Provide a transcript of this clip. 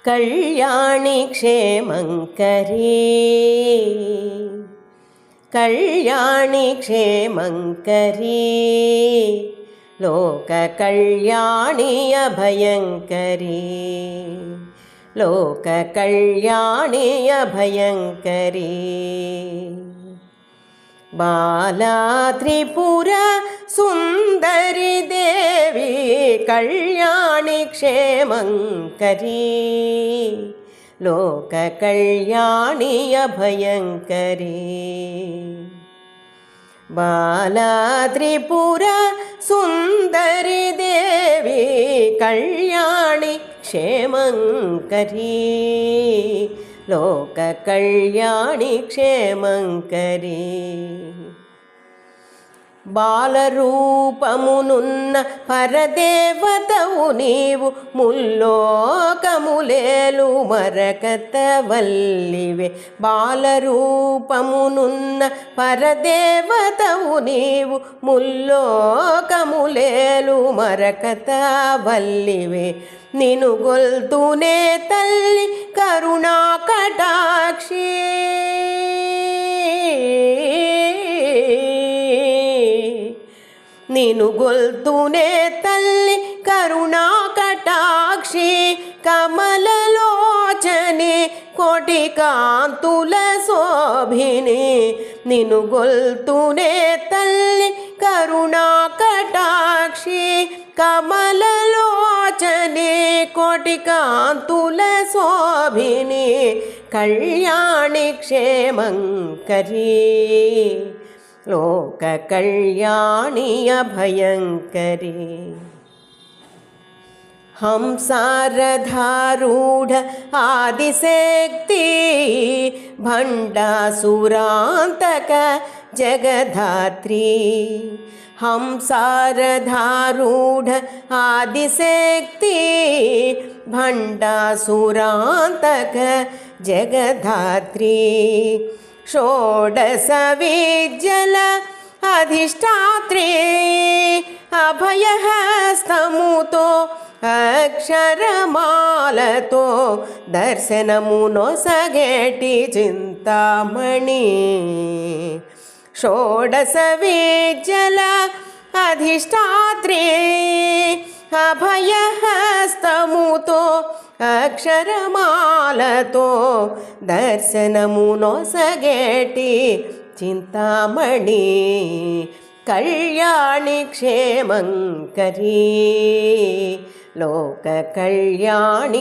कल्याणी क्षेमंकरी कल्याणी क्षेमंकरी लोक कल्याणी अभयंकरी लोक कल्याणी अभयंकरी बाला त्रिपुरा सुंदरी देवी कल्याणी क्षेमंकरी लोक कल्याणी अभयंकरी बाला त्रिपुरा सुंदरी देवी कल्याणी क्षेमंकरी लोक कल्याणी क्षेमंकरी బాలరూపమునున్న పరదేవతవు నీవు ముల్లోకములేలు మరకత వల్లివే బాలరూపమునున్న పరదేవతవు నీవు ముల్లోకములేలు మరకత వల్లివే నిను గొల్తునే తల్లి కరుణా కటాక్షి నిను గొల్తునే తల్లి కరుణా కటాక్షి కమలలోచని కోటి కాంతుల శోభిని నిను గొల్తునే తల్లి కరుణా కటాక్షి కమలలోచని కోటి కాంతుల శోభిని కళ్యాణి క్షేమంకరీ लोक कल्याणी अभयंकरी हंसारधारूढ़ आदिशक्ति भंडासुरांतक जगधात्री हंसारधारूढ़ आदिशक्ति भंडासुरांतक जगधात्री षोडश विद्यल अधिष्ठात्री अभयहस्तमुतो अक्षरमालतो दर्शनमुनोसगेटी चिंतामणि षोडश विद्यल अधिष्ठात्री अभयहस्तमुतो अक्षरमालतो दर्शनमुनोसगेटी चिंतामणि कल्याणी क्षेमंकरी लोक कल्याणी।